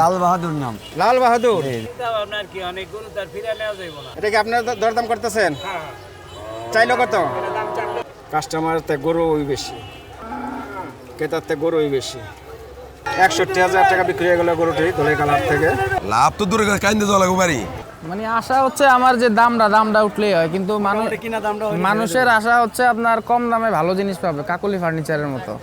লাল বাহাদুর নাম। লাল বাহাদুর, আপনার কি অনেক গরু তার ফিরে নেওয়া যাইব না। এটা কি আপনার দরদাম করতেছেন? চাইলো কত? কাস্টমারতে গরু ওই বেশি, ক্রেতারতে গরু ওই বেশি। ৬১,০০০ টাকা বিক্রি হয়ে গেল গরুটি ধলাই কালার থেকে। লাভ তো দূরে কাইন্দে দেওয়া লাগবে বাড়ি। মানে আশা হচ্ছে আমার যে দামটা উঠলেই হয়, কিন্তু মানুষের আশা হচ্ছে আপনার কম দামে ভালো জিনিস পাবে, কাকলি ফার্নিচারের মতো।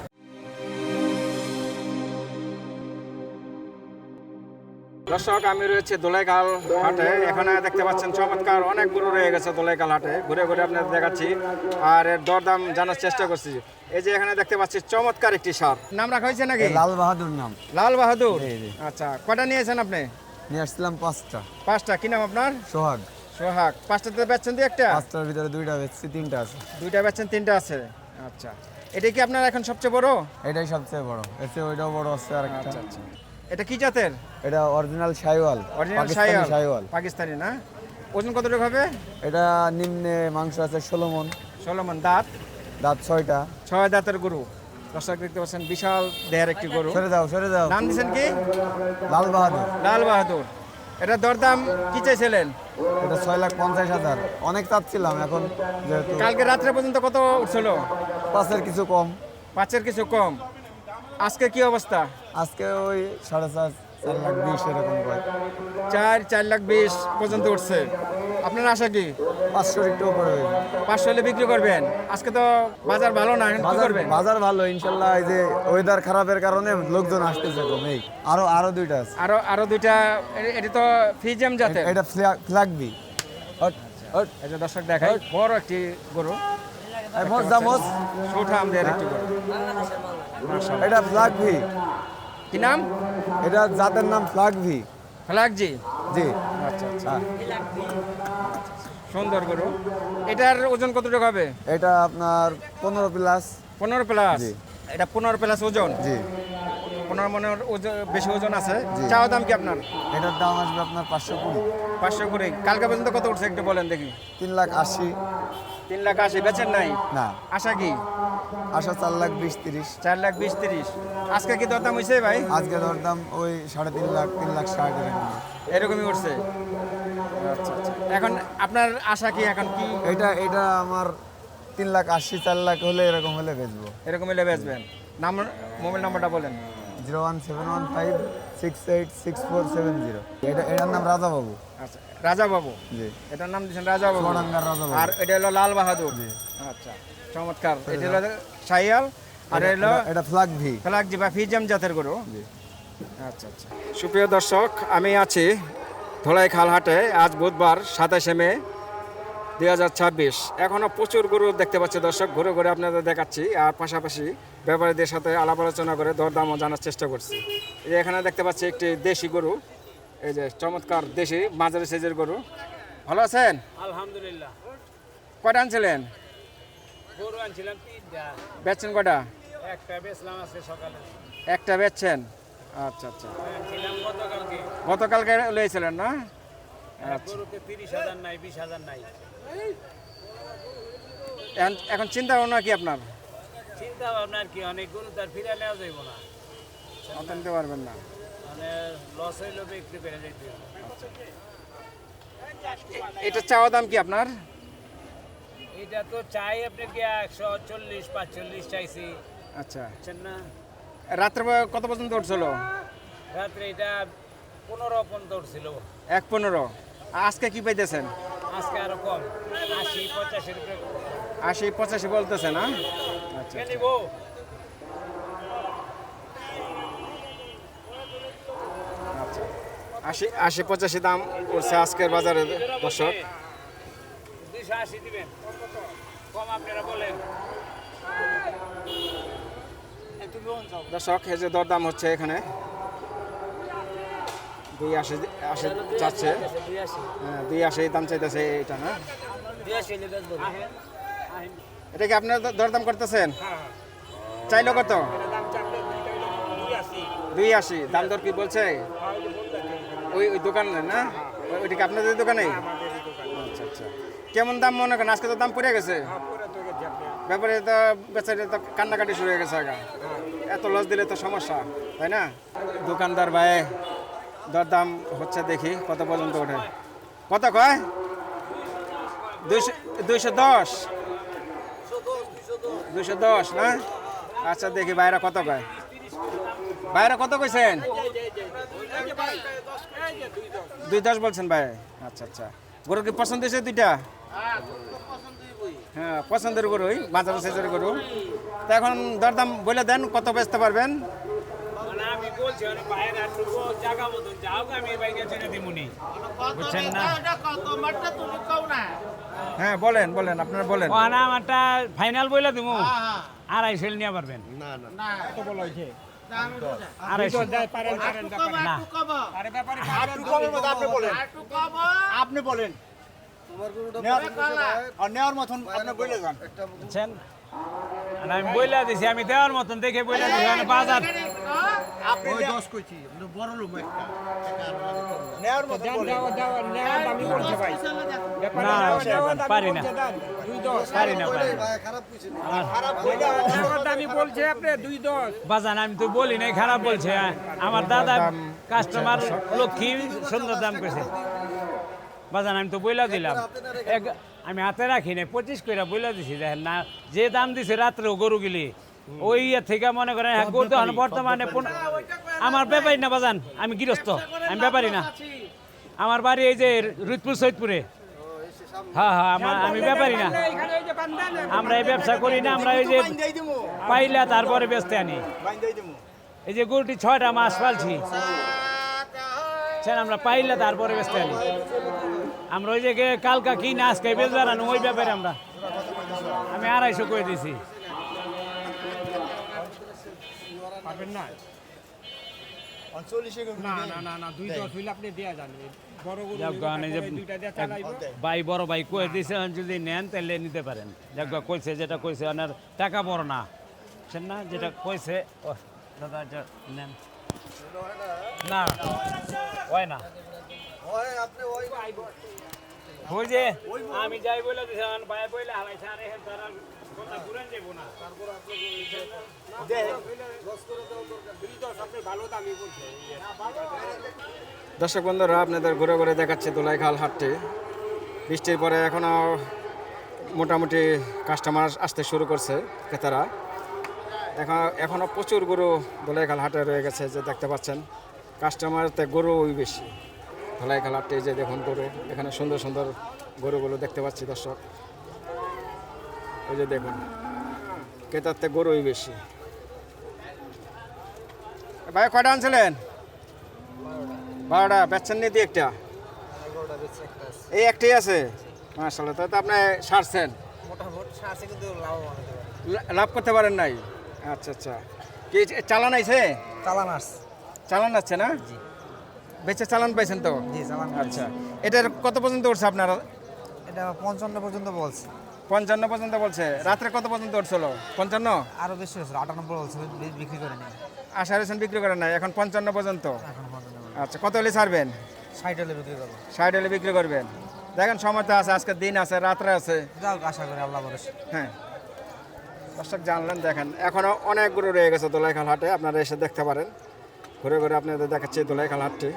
দর্শক, আমি রয়েছে দোলাইখাল হাটে। এখানে দেখতে পাচ্ছেন চমৎকার অনেক গরু রয়ে গেছে দোলাইখাল হাটে। ঘুরে ঘুরে আপনাদের দেখাচ্ছি আর এর দরদাম জানার চেষ্টা করছি। এই যে এখানে দেখতে পাচ্ছি চমৎকার একটি সার, নাম রাখা হয়েছে নাকি? লাল বাহাদুর নাম। লাল বাহাদুর, আচ্ছা। কয়টা নিয়েছেন আপনি? নিয়ে আসছিলাম 5টা। 5টা। কি নাম আপনার? সোহাগ। সোহাগ। 5টাতে বেচছেন দিয়ে একটা? 5টার ভিতরে 2টা বেচছি, 3টা আছে। 2টা বেচছেন, 3টা আছে। আচ্ছা, এটা কি আপনার এখন সবচেয়ে বড়? এটাই সবচেয়ে বড়, এসে ওইটাও বড় আছে আর একটা। আচ্ছা আচ্ছা। এটা কি জাতের? এটা অরিজিনাল শাইওয়াল। অরিজিনাল শাইওয়াল পাকিস্তানি না? ওজন কতটুকু হবে? এটা নিম্নে মাংস আছে 16 মণ। 16 মণ। দাঁত? দাঁত 6টা। 6 দাঁতের গরু। দর্শক দেখতে পাচ্ছেন বিশাল দেহের একটি গরু। সরে যাও। নাম দিয়েছেন কি? লাল বাহাদুর। লাল বাহাদুর। এটা দরদাম কি চাইছিলেন? এটা 6,50,000। অনেক চাচ্ছিলাম, এখন যেহেতু কালকে রাত্রে পর্যন্ত কত উঠছিল? 5-এর কিছু কম। 5-এর কিছু কম। আজকে কি অবস্থা? আজকে ওই 4,50,000 এরকম করে। 4,20,000 পর্যন্ত উঠছে। আপনার আশা কি? 500 একটু উপরে হয়ে যাবে। 500 হলে বিক্রি করবেন? আজকে তো বাজার ভালো না, এখন কি করবেন? বাজার ভালো ইনশাল্লাহ। এই যে ওয়েদার খারাপের কারণে লোকজন আসতেছে কম। এই আরো 2টা আছে। আরো 2টা। এটা তো ফ্রিজিয়াম জাতের। এটা ফ্ল্যাগবি। এই যে দর্শক দেখাই, বড় একটি গরু। সুঠাম দেহের একটি গরু। এটা ফ্ল্যাগবি। কি নাম? এটা জাতের নাম ফ্ল্যাগবি। ফ্ল্যাগজি। জি। আচ্ছা আচ্ছা। সুন্দর গরু। এটার ওজন কতটুকু হবে? এটা আপনার 15 প্লাস। 15 প্লাস। জি। এটা 15 প্লাস ওজন? জি। 15 মনের ওজন, বেশি ওজন আছে। চাওয়া দাম কি আপনার? এটার দাম আসবে আপনার 520। 500 করে। কালকে পর্যন্ত কত উঠছে একটু বলেন দেখি। 3,80,000। 3,80,000 বেচেন নাই? না। আশা কি? আশা 4,20,30,000। 4,20,30,000। আজকে কি দরদাম হয়েছে ভাই? আজকে দরদাম ওই 3.5 লাখ 3,60,000 এরকম। এরকমই উঠছে। আচ্ছা আচ্ছা। এখন আপনার আশা কি এখন কি? এটা আমার 3,80,000 4 লাখ হলে এরকম হলে বেচবো। এরকম হলে বেচবেন? নাম্বার, মোবাইল নাম্বারটা বলেন। 01715686470। এটার নাম রাজা বাবু। আচ্ছা, রাজা বাবু। জি। এটার নাম দিয়েছেন রাজা বাবু। চুয়াডাঙ্গার রাজা বাবু। আর এটা হলো লাল বাহাদুর। আচ্ছা, চমৎকার। এটা হলো শাইয়াল আর হলো এটা ফ্ল্যাগবি। ফ্ল্যাগজি বা ফিজিয়াম জাতের গরু। আচ্ছা আচ্ছা। সুপ্রিয় দর্শক, আমি আছি ধলাইখাল হাটে। আজ বুধবার 27শে মে 2026। এখনও প্রচুর গরু দেখতে পাচ্ছি দর্শক। ঘুরে ঘুরে আপনাদের দেখাচ্ছি আর পাশাপাশি ব্যাপারীদের সাথে আলাপ আলোচনা করে দরদামও জানার চেষ্টা করছি। এই যে এখানে দেখতে পাচ্ছি একটি দেশি গরু। এই যে চমৎকার দেশি মাঝারি সাইজের গরু। ভালো আছেন? আলহামদুলিল্লাহ। কয়টা আনছিলেন? গরু আনছিলাম 3টা। বেচছেন কয়টা? একটা বেচলাম আজকে সকালে। একটা বেচছেন? আচ্ছা আচ্ছা। আনছিলাম গতকালকে। গতকালকে লইছিলেন না? গরুতে 30,000 নাই, 20,000 নাই। এখন চিন্তা ভাবনা কি আপনার? চিন্তা ভাবনার কি, অনেক গরু তার ফিরে নেওয়া যাইব না। নিতে পারবেন না? মানে লস হইলে বিক্রি করে যাইতে হবে। এটা চাওয়া দাম কি আপনার? এটা তো চাই আপনাকে 140-45 চাইছি। আচ্ছা। বুঝছেন না? রাত্রে কত পর্যন্ত উঠছিল? রাত্রে এটা 15 পর্যন্ত উঠছিল। 1:15। আজকে কি পাইতেছেন? আজকে আরো কম, 80-85 রুপিয়া। 80-85 বলতেছে না? আচ্ছা। কে নিব? আচ্ছা। 80-85 দাম উঠছে আজকের বাজারে দর্শক। 280 দিবেন? কম আপনারা বলেন। দর্শক, এই যে দরদাম হচ্ছে এখানে 280 চাচ্ছে। 280 দাম চাইতেছে এটা না? 280 হলে বেচবো। এটা কি আপনার দরদাম করতেছেন? চাইলো কত? 280। দাম দর কি বলছে? ওই দোকানে না? ওইটা কি আপনাদের দোকানে? আচ্ছা আচ্ছা। কেমন দাম মনে করেন? আজকে তো দাম পড়ে গেছে। ব্যাপারে তো বেচারে তো কান্নাকাটি শুরু হয়ে গেছে। এত লস দিলে তো সমস্যা, তাই না? দোকানদার ভাই দরদাম হচ্ছে, দেখি কত পর্যন্ত ওঠে। কত কয়? 210 210 না? আচ্ছা দেখি বাইরে কত কয়। বাইরে কত কইছেন? 210 বলছেন ভাই। আচ্ছা আচ্ছা, গরু কি পছন্দ হয়েছে দুইটা? হ্যাঁ পছন্দের গরুই, বাজার সাইজের গরু। তা এখন দরদাম বলে দেন কত বেচতে পারবেন? মানে আমি বলছি মানে বাইরে একটু জায়গা মতন যাও, আমি এই বাইকে ছেড়ে দিমুনি, বুঝছেন না? হ্যাঁ বলেন বলেন, আপনারা বলেন। ওখানে আমারটা ফাইনাল বইলা দিমু, 2.5 নিয়ে পারবেন? আড়াইশো না, আপনি বলেন নেওয়ার মতন আপনি বলে যান। বুঝছেন? আর আমি বইলা দিছি, আমি দেওয়ার মতন দেখে বইলা দিছি। মানে বাজার আপনি 10 কইছি বড় লোক একটা নেওয়ার মতন বলেন। না পারি না, পারি না, পারি না। বাজান আমি তো বলি নাই খারাপ বলছে। আমার দাদা কাস্টমার লক্ষ্মী সুন্দর দাম কইছে। বাজান আমি তো বইলা দিলাম, আমি হাতে রাখি নাই, 25 কইরা বইলা দিছি। দেখেন না, যে দাম দিছে রাত্রে গরু গিলি ওই থেকে মনে করেন গরু তো বর্তমানে আমার ব্যাপারী না বাজান, আমি গৃহস্থ, আমি ব্যাপারী না। আমার বাড়ি এই যে রুদপুর সৈয়দপুরে। হ্যাঁ হ্যাঁ, আমি ব্যাপারী না, আমরা এই ব্যবসা করি না। আমরা এই যে পাইলা তারপরে বেচতে আনি। এই যে গরুটি 6টা মাস পালছি, আমরা পাইলা তারপরে বেচতে আনি। আমরা ওই যে কালকা কি না আজকে বেচবার আনো, ওই ব্যাপারে আমরা। আমি 250 করে দিছি। ভাই বড় ভাই কয়ে দিছে, যদি নেন তাহলে নিতে পারেন। দেখ কইছে যেটা কইছে, ওনার টাকা বড় না, বুঝছেন না? যেটা কইছে দাদা নেন না, হয় না। ওই যে আমি যাই বলে দিছি, ভাই বলে হালাইছে, আরে তারা কথা ঘুরেন যাবো না। দর্শক বন্ধুরা, আপনাদের ঘুরে ঘুরে দেখাচ্ছে ধোলাইখাল হাটটি। বৃষ্টির পরে এখনও মোটামুটি কাস্টমার আসতে শুরু করছে, ক্রেতারা। এখনও প্রচুর গরু ধোলাইখাল হাটে রয়ে গেছে, যে দেখতে পাচ্ছেন। কাস্টমারতে গরুই বেশি ধোলাইখাল হাটে। যে দেখুন গরু, এখানে সুন্দর সুন্দর গরুগুলো দেখতে পাচ্ছি দর্শক। ওই যে দেখুন, ক্রেতারতে গরুই বেশি। ভাই কয়টা আনছিলেন? 12টা বেচছেন নি? দিয়ে একটা, এই একটাই আছে। মাশাআল্লাহ, তাই তো আপনি সারছেন, লাভ করতে পারেন নাই? আচ্ছা আচ্ছা, কি চালান আইছে? চালান আসছে না? বেচে চালান পাইছেন তো? আচ্ছা, এটার কত পর্যন্ত উঠছে আপনারা? এটা 55 পর্যন্ত বলছে। 55 পর্যন্ত বলছে। রাত্রে কত পর্যন্ত উঠছিল? 55? আরো বেশি হয়েছিল, 98 বলছে, বিক্রি করে নেই। আশা রেশন বিক্রি করেন নাই, এখন 55 পর্যন্ত। এখন 55 আচ্ছা, কত হলে ছাড়বেন? 60 হলে বিক্রি করবো। 60 হলে বিক্রি করবেন। দেখেন সময় তো আছে, আজকের দিন আছে, রাত্রে আছে। যাও, আশা করি আল্লাহ ভরসা। হ্যাঁ দর্শক জানলেন, দেখেন এখনও অনেক গরু রয়ে গেছে ধোলাইখাল হাটে। আপনারা এসে দেখতে পারেন। ঘুরে ঘুরে আপনাদের দেখাচ্ছি ধোলাইখাল হাটটি।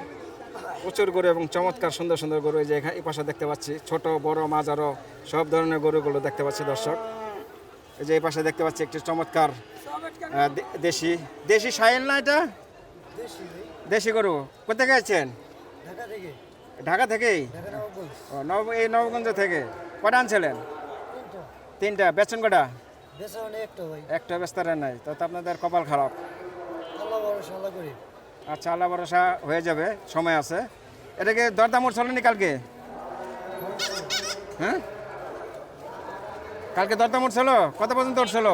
প্রচুর গরু এবং চমৎকার সুন্দর সুন্দর গরু। এই যে এই পাশে দেখতে পাচ্ছি, ছোট বড় মাঝারো সব ধরনের গরুগুলো দেখতে পাচ্ছি দর্শক। এই যে এই পাশে দেখতে পাচ্ছি একটি চমৎকার দেশি সাইল না, এটা দেশি গরু। কোথেকে আছেন? ঢাকা থেকেই? এই নবগঞ্জ থেকে। কটা আনছিলেন? 3টা। বেচন কটা? একটা বেচতারের নাই, তো আপনাদের কপাল খারাপ। আচ্ছা, আল্লাহ ভরসা হয়ে যাবে, সময় আছে। এটাকে দরদাম উঠছিলেনি কালকে? হ্যাঁ, কালকে দরদাম উঠছিল? কত পর্যন্ত উঠছিল?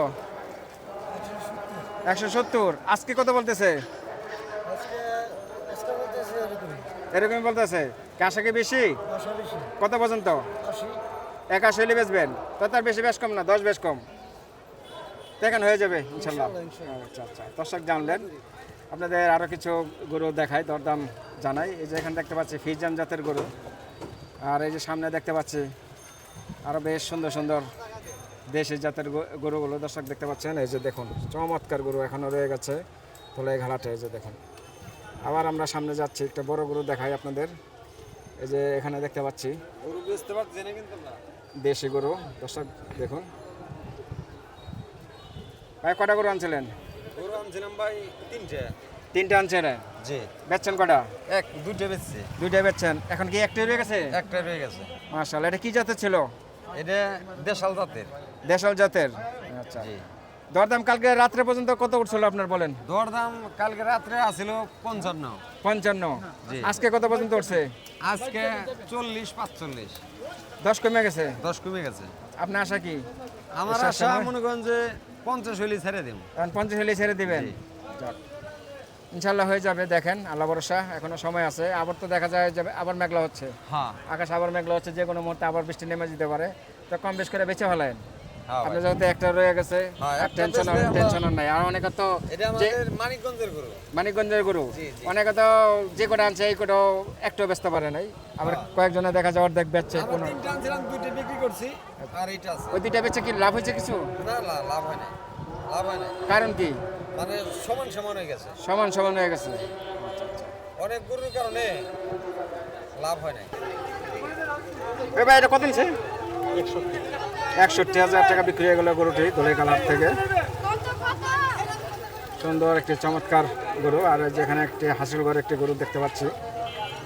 170। আজকে কত বলতেছে? এরকমই বলতেছে। কাশা কি বেশি? কত পর্যন্ত? 81 হলে বেচবেন? তো তার বেশি বেশ কম না, 10 বেশ কম। দেখেন হয়ে যাবে ইনশাল্লাহ। আচ্ছা আচ্ছা, দর্শক জানলেন। আপনাদের আরও কিছু গরু দেখায়, দরদাম জানাই। এই যে এখানে দেখতে পাচ্ছি ফিজিয়ান জাতের গরু। আর এই যে সামনে দেখতে পাচ্ছি আরও বেশ সুন্দর সুন্দর দেশি জাতের গরুগুলো দর্শক দেখতে পাচ্ছেন। এই যে দেখুন, চমৎকার গরু এখনও রয়ে গেছে ধোলাইখাল হাটে। এই যে দেখুন, আবার আমরা সামনে যাচ্ছি, একটা বড় গরু দেখাই আপনাদের। এই যে এখানে দেখতে পাচ্ছি দেশি গরু, দর্শক দেখুন। ভাই কটা গরু আনছিলেন? গরু আনছিলাম ভাই তিনটা আনছেন? জি বেচছেন কটা? দুইটা বেচছি, দুইটাই বেচছেন। এখন কি একটাই রয়ে গেছে? একটা রয়ে গেছে। মাশাআল্লাহ, এটা কি জাতের ছিল? এটা দেশাল জাতের। দেশাল জাতের। আচ্ছা, দরদাম কালকে রাত্রে পর্যন্ত কত উঠছিল আপনার বলেন? দরদাম কালকে রাত্রে আছিল 55। 55। আজকে কত পর্যন্ত উঠছে? আজকে 40-45। 10 কমে গেছে। 10 কমে গেছে। আপনার আশা কি? আমার এসব আশা সময়? মনে করেন যে 50 হইলে ছেড়ে দেব। এখন 50 হলে ছেড়ে দিবেন? যাক। ইনশাল্লাহ হয়ে যাবে, দেখেন আল্লাহ ভরসা, এখনো সময় আছে। আবার তো দেখা যায় যাবে, আবার মেঘলা হচ্ছে, হ্যাঁ আকাশ আবার মেঘলা হচ্ছে, যে কোনো মুহূর্তে আবার বৃষ্টি নেমে যেতে পারে। তো কম বেশ করে বেঁচে ফেলেন। হ্যাঁ আপনি যেহেতু একটা রয়ে গেছে, হ্যাঁ, আর একটা টেনশন বেচলে আমরা- টেনশন নাই। আর অনেকে তো এটা আমাদের মানিকগঞ্জের গরু। মানিকগঞ্জের গরু, অনেকে তো যে কটা আনছে এই কটাও একটাও বেচতে পারে নাই। আবার কয়েকজনে দেখা যায় অর্ধেক বেচছে। আমরা কোনো 3টা আনছিলাম, 2টা বিক্রি করছি আর এইটা আছে। ওই দুইটা বেচে কি লাভ হয়েছে কিছু? না না লাভ হয় না, লাভ হয় না, কারণ কি? মানে সমান সমান হয়ে গেছে। সমান সমান হয়ে গেছে। অনেক গরুর কারণে লাভ হয় না। এ ভাই এটা কত নিছে? 61,000 টাকা বিক্রি হয়ে গেল গরুটি ধলেখাল হাট থেকে। সুন্দর একটি চমৎকার গরু। আর যেখানে একটি হাসিল ঘর একটি গরু দেখতে পাচ্ছি,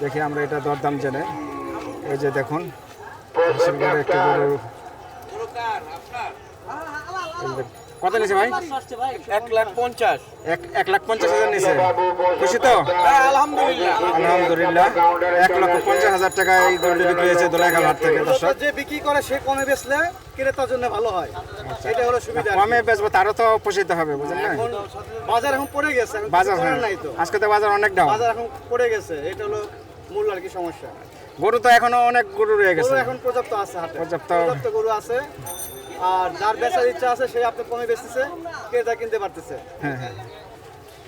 দেখি আমরা এটা দরদাম জেনে। এই যে দেখুন হাসিল ঘরের একটি গরু। এই যে কত নিছে ভাই? 1,50,000। 1,50,000 নিছে। খুশি তো? আলহামদুলিল্লাহ। আলহামদুলিল্লাহ। 1,50,000 টাকা এই গরুটি বিক্রি হয়েছে ধলেখাল হাট থেকে। দর্শক যে বিক্রি করে সে কমে বেচলে ক্রেতার জন্য ভালো হয়, এটা হলো সুবিধা। কমে বেচবো, তারও তো পোষাইতে হবে, বুঝলেন না? এখন বাজার এখন পড়ে গেছে, এখন বাজার কিছু করার নাই তো। আজকে তো বাজার অনেক ডাউন। বাজার এখন পড়ে গেছে, এটা হলো মূল আর কি সমস্যা। গরু তো এখনো অনেক গরু রয়ে গরু গেছে। এখন পর্যাপ্ত আছে হাটে, পর্যাপ্ত। পর্যাপ্ত গরু আছে। আর যার বেচার ইচ্ছা আছে সে আপনি কমে বেচতেছে, ক্রেতা কিনতে পারতেছে। হ্যাঁ হ্যাঁ,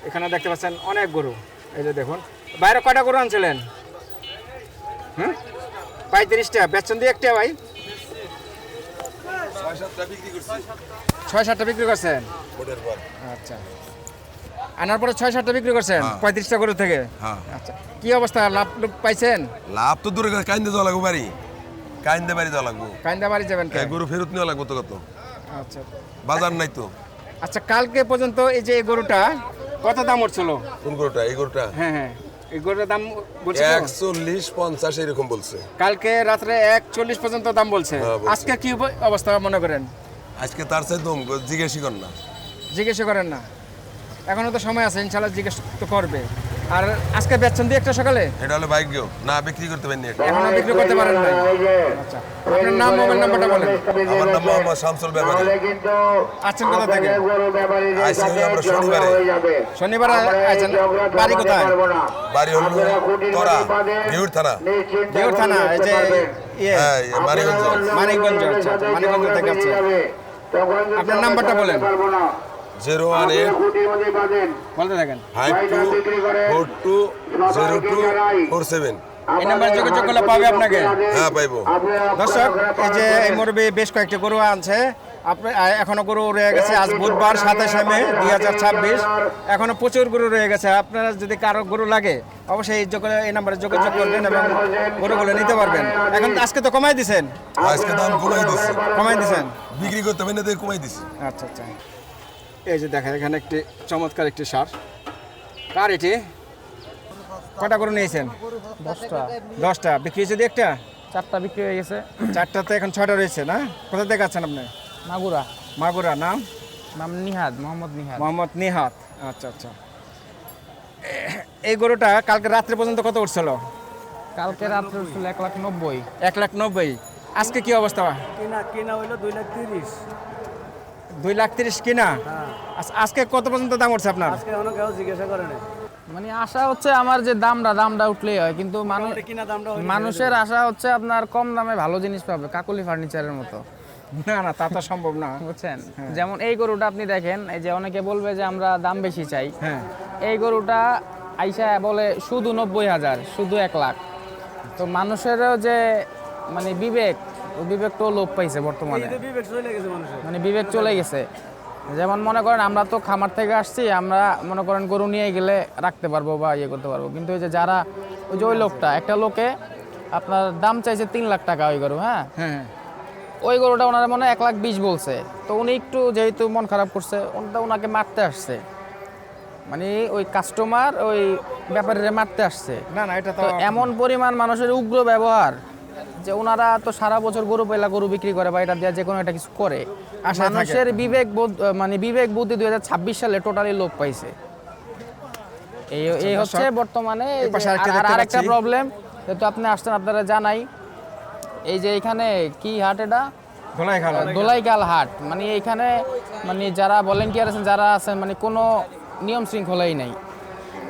এখানে দেখতে পাচ্ছেন অনেক গরু। এই যে দেখুন, বাইরে কয়টা গরু আনছিলেন? হুম, 35টা। বেচন দিয়ে একটা ভাই? 6-7টা বিক্রি করছেন? আচ্ছা, আনার পরে 6-7টা বিক্রি করছেন 35টা গরু থেকে? হ্যাঁ। আচ্ছা, কি অবস্থা, লাভ লুভ পাইছেন? লাভ তো দূরে কথা, কাইন্দে যাওয়া লাগবো বাড়ি, কাইন্দে বাড়ি যাওয়া লাগবো। কাইন্দা বাড়ি যাবেন কে? গরু ফেরত নেওয়া লাগবো তো কত, আচ্ছা বাজার নাই তো। আচ্ছা, কালকে পর্যন্ত এই যে এই গরুটা কত দাম উঠছিল? কোন গরুটা? এই গরুটা হ্যাঁ হ্যাঁ, এই গরুটার দাম বলছে তো? 140-50 এরকম বলছে। কালকে রাত্রে 140 পর্যন্ত দাম বলছে। হ্যাঁ, বলছে। আজকে কি অবস্থা মনে করেন? আজকে তার চাই দম জিজ্ঞেসই কর না। জিজ্ঞেস করেন না? এখনো তো সময় আছে, ইনশাল্লাহ জিজ্ঞেস তো করবে। আর আজকে বেচছেন দিয়ে একটা সকালে? এটা হলো ভাগ্য, না বিক্রি করতে পারিনি এটা। এখনো বিক্রি করতে পারেন নাই? আচ্ছা, আপনার নাম, মোবাইল নাম্বারটা বলেন। আমার নাম মোহাম্মদ শামসুল ব্যাপারী। আছেন কোথা থেকে? আইসি হলো আমরা শনিবারে। শনিবার আছেন। বাড়ি কোথায়? বাড়ি হলো তোরা ভিউর থানা। দেউর থানা। এই যে ইয়ে হ্যাঁ, মানিকগঞ্জ। মানিকগঞ্জ। আচ্ছা, মানিকগঞ্জ থেকে আছে। আপনার নাম্বারটা বলেন। 018 বলতে থাকেন। 52420247। এই নাম্বারে যোগাযোগ করলে পাবে আপনাকে। হ্যাঁ পাইবো। দর্শক, এই যে এই মুরব্বী বেশ কয়েকটি গরু আনছে। এখনো গরু রয়ে গেছে। আজ বুধবার 27 মে 2026। এখনো প্রচুর গরু রয়ে গেছে। আপনারা যদি কারো গরু লাগে অবশ্যই এই নাম্বারে যোগাযোগ করবেন এবং গরুগুলো নিতে পারবেন। এখন আজকে তো কমাই দিছেন? আজকে দাম কমাই দিছি, কমাই দিছেন? বিক্রি করতে পারি না তাই কমাই দিছি। আচ্ছা আচ্ছা, এই যে দেখেন এখানে একটি চমৎকার একটি সার। কার এটি? কটা গরু নিয়েছেন? 10টা। 10টা বিক্রি হয়েছে? দিয়ে একটা? 4টা বিক্রি হয়ে গেছে। 4টাতে এখন 6টা রয়েছে না? কোথা থেকে আছেন আপনি? মাগুরা। মাগুরা। নাম? নাম নিহাদ, মোহাম্মদ নিহাদ। মোহাম্মদ নিহাত। আচ্ছা আচ্ছা, এই গরুটা কালকে রাত্রে পর্যন্ত কত উঠছিল? কালকে রাত্রে ছিল 1,90,000। 1,90,000। আজকে কি অবস্থা? কিনা হইলো 2,30,000। 2,30,000 কিনা? আজকে কত পর্যন্ত দাম উঠছে আপনার? আজকে অনেক কেউ জিজ্ঞাসা করে না, মানে আশা হচ্ছে আমার যে দামটা উঠলেই হয়, কিন্তু কিনা দামটা মানুষের আশা হচ্ছে আপনার কম দামে ভালো জিনিস পাবে, কাকুলি ফার্নিচারের মতো, না না, তা তো সম্ভব না। বুঝছেন? যেমন এই গরুটা আপনি দেখেন, এই যে অনেকে বলবে যে আমরা দাম বেশি চাই। হ্যাঁ, এই গরুটা আইসা বলে শুধু 90,000, শুধু 1 লাখ। তো মানুষেরও যে মানে বিবেকটাও লোপ পাইছে বর্তমানে, বিবেক চলে গেছে মানুষের। মানে বিবেক চলে গেছে। যেমন মনে করেন আমরা তো খামার থেকে আসছি, আমরা মনে করেন গরু নিয়ে গেলে রাখতে পারবো বা ইয়ে করতে পারবো, কিন্তু ওই যে যারা ওই যে ওই লোকটা, একটা লোকে আপনার দাম চাইছে 3 লাখ টাকা ওই গরু, হ্যাঁ, হ্যাঁ ওই গরুটা ওনার মনে হয় 1,20,000 বলছে। তো উনি একটু যেহেতু মন খারাপ করছে, ওনাকে মারতে আসছে, মানে ওই কাস্টমার ওই ব্যাপারীরা মারতে আসছে। না না এটা তো তো এমন পরিমাণ মানুষের উগ্র ব্যবহার যে ওনারা তো সারা বছর গরু পেলা গরু বিক্রি করে বা এটা দিয়ে যে কোনো একটা কিছু করে, আশায় থাকে। মানুষের বিবেক বোধ মানে বিবেক বুদ্ধি 2026 সালে টোটালি লোপ পাইছে। এই হচ্ছে বর্তমানে। এই পাশে আরেকটা দেখতে আরেকটা পাচ্ছি। প্রবলেম, যেহেতু আপনি আসছেন আপনারা জানাই, এই যে এখানে কি হাট, এটা ধোলাইখাল দোলাইকাল হাট, মানে এইখানে মানে যারা ভলেন্টিয়ার আছেন, যারা আছেন, মানে কোনো নিয়ম শৃঙ্খলাই নাই।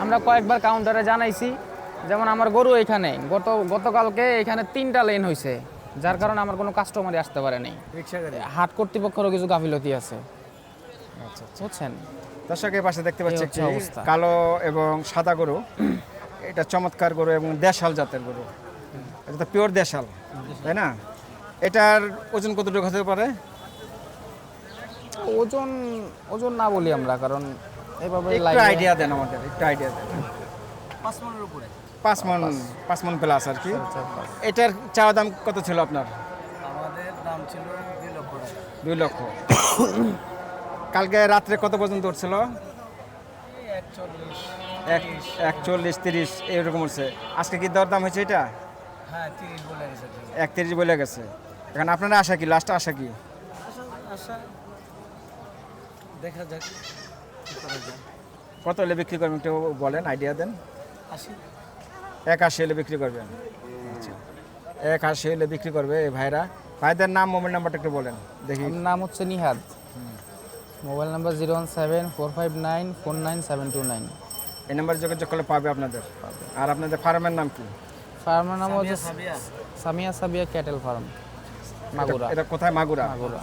আমরা কয়েকবার কাউন্টারে জানাইছি, যেমন আমার গরু এখানে গতকালকে এখানে 3টা লেন হয়েছে, যার কারণে আমার কোনো কাস্টমারই আসতে পারে নাই। হাট কর্তৃপক্ষেরও কিছু গাফিলতি আছে, আচ্ছা আচ্ছা। বুঝছেন। দর্শকের পাশে দেখতে পাচ্ছি এই হচ্ছে একটি অবস্থা। কালো এবং সাদা গরু। এটা চমৎকার গরু এবং দেশাল জাতের গরু, এটা তো পিওর দেশাল, তাই না? এটার ওজন কতটুকু হতে পারে? ওজন ওজন না বলি আমরা, কারণ এইভাবে একটু আইডিয়া দেন আমাদের, একটু আইডিয়া দেন। 5 মনের উপরে 5 মন প্লাস আর কি। এটার চাওয়া দাম কত ছিল আপনার? আমাদের দাম ছিল 2 লক্ষ টাকা। 2 লক্ষ। কালকে রাত্রে কত পর্যন্ত উঠছিল? 41, 30 এরকম উঠছে। আজকে কি দরদাম হয়েছে এটা? হ্যাঁ 30 বলে গেছে। 31 বলে গেছে। এখন আপনারা আশা কি, লাস্ট আশা কি? আশা দেখা যাক কি করা যায়। কত হলে বিক্রি করবেন একটু বলেন, আইডিয়া দেন। 80 81 হলে বিক্রি করবেন। আচ্ছা 81 হলে বিক্রি করবে এই ভাইরা। ভাইদের নাম, মোবাইল নাম্বারটা একটু বলেন দেখি। আমার নাম হচ্ছে নিহাদ, মোবাইল নাম্বার 01745949729। এই নাম্বারে যোগাযোগ করলে পাবে আপনাদের। আর আপনাদের ফার্মের নাম কি? ফার্মের নাম হচ্ছে সাবিয়া সামিয়া সাবিয়া ক্যাটেল ফার্ম, মাগুরা। এটা কোথায়? মাগুরা। মাগুরা।